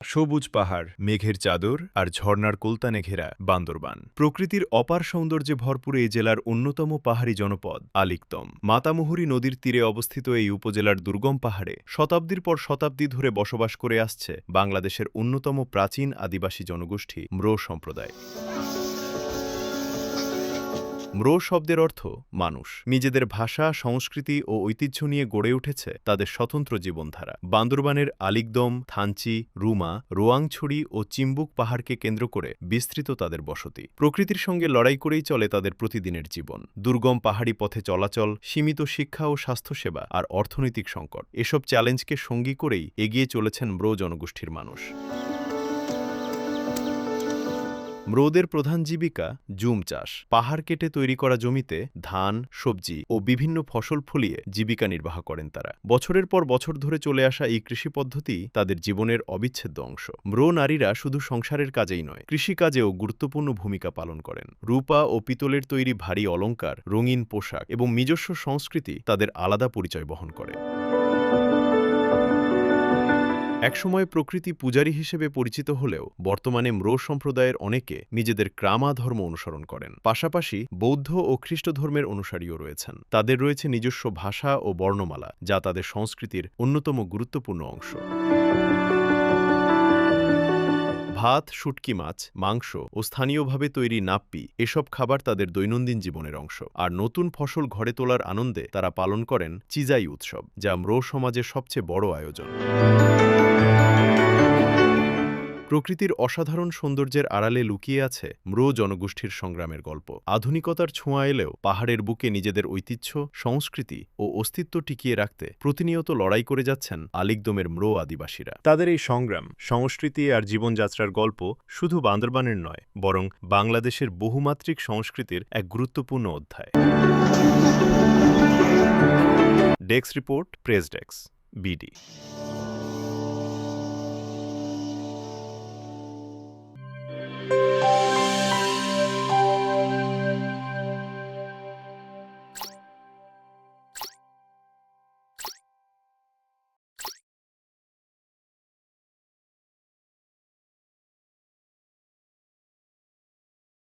সবুজ পাহাড়, মেঘের চাদর আর ঝর্ণার কলতানে ঘেরা বান্দরবান। প্রকৃতির অপার সৌন্দর্যে ভরপুর এই জেলার অন্যতম পাহাড়ি জনপদ আলিকদম। মাতামুহুরী নদীর তীরে অবস্থিত এই উপজেলার দুর্গম পাহাড়ে শতাব্দীর পর শতাব্দী ধরে বসবাস করে আসছে বাংলাদেশের অন্যতম প্রাচীন আদিবাসী জনগোষ্ঠী ম্রো সম্প্রদায়। ম্রো শব্দের অর্থ মানুষ। নিজেদের ভাষা, সংস্কৃতি ও ঐতিহ্য নিয়ে গড়ে উঠেছে তাদের স্বতন্ত্র জীবনধারা। বান্দরবানের আলিকদম, থানচি, রুমা, রোয়াংছড়ি ও চিম্বুক পাহাড়কে কেন্দ্র করে বিস্তৃত তাদের বসতি। প্রকৃতির সঙ্গে লড়াই করেই চলে তাদের প্রতিদিনের জীবন। দুর্গম পাহাড়ি পথে চলাচল, সীমিত শিক্ষা ও স্বাস্থ্যসেবা আর অর্থনৈতিক সংকট, এসব চ্যালেঞ্জকে সঙ্গী করেই এগিয়ে চলেছেন ম্রো জনগোষ্ঠীর মানুষ। ম্রোদের প্রধান জীবিকা জুম চাষ। পাহাড় কেটে তৈরি করা জমিতে ধান, সবজি ও বিভিন্ন ফসল ফলিয়ে জীবিকা নির্বাহ করেন তারা। বছরের পর বছর ধরে চলে আসা এই কৃষি পদ্ধতি তাদের জীবনের অবিচ্ছেদ্য অংশ। ম্রো নারীরা শুধু সংসারের কাজেই নয়, কৃষিকাজেও গুরুত্বপূর্ণ ভূমিকা পালন করেন। রূপা ও পিতলের তৈরি ভারী অলংকার, রঙিন পোশাক এবং নিজস্ব সংস্কৃতি তাদের আলাদা পরিচয় বহন করে। একসময় প্রকৃতি পূজারী হিসেবে পরিচিত হলেও বর্তমানে ম্রো সম্প্রদায়ের অনেকে নিজেদের ক্রামা ধর্ম অনুসরণ করেন। পাশাপাশি বৌদ্ধ ও খ্রিস্ট ধর্মের অনুসারীও রয়েছেন। তাদের রয়েছে নিজস্ব ভাষা ও বর্ণমালা, যা তাদের সংস্কৃতির অন্যতম গুরুত্বপূর্ণ অংশ। ভাত, শুটকি মাছ, মাংস ও স্থানীয়ভাবে তৈরি নাপ্পি, এসব খাবার তাদের দৈনন্দিন জীবনের অংশ। আর নতুন ফসল ঘরে তোলার আনন্দে তারা পালন করেন চিজাই উৎসব, যা ম্রো সমাজের সবচেয়ে বড় আয়োজন। প্রকৃতির অসাধারণ সৌন্দর্যের আড়ালে লুকিয়ে আছে ম্রো জনগোষ্ঠীর সংগ্রামের গল্প। আধুনিকতার ছোঁয়া এলেও পাহাড়ের বুকে নিজেদের ঐতিহ্য, সংস্কৃতি ও অস্তিত্ব টিকিয়ে রাখতে প্রতিনিয়ত লড়াই করে যাচ্ছেন আলিকদমের ম্রো আদিবাসীরা। তাদের এই সংগ্রাম, সংস্কৃতি আর জীবনযাত্রার গল্প শুধু বান্দরবানের নয়, বরং বাংলাদেশের বহুমাত্রিক সংস্কৃতির এক গুরুত্বপূর্ণ অধ্যায়। Desk report, press desk, BD.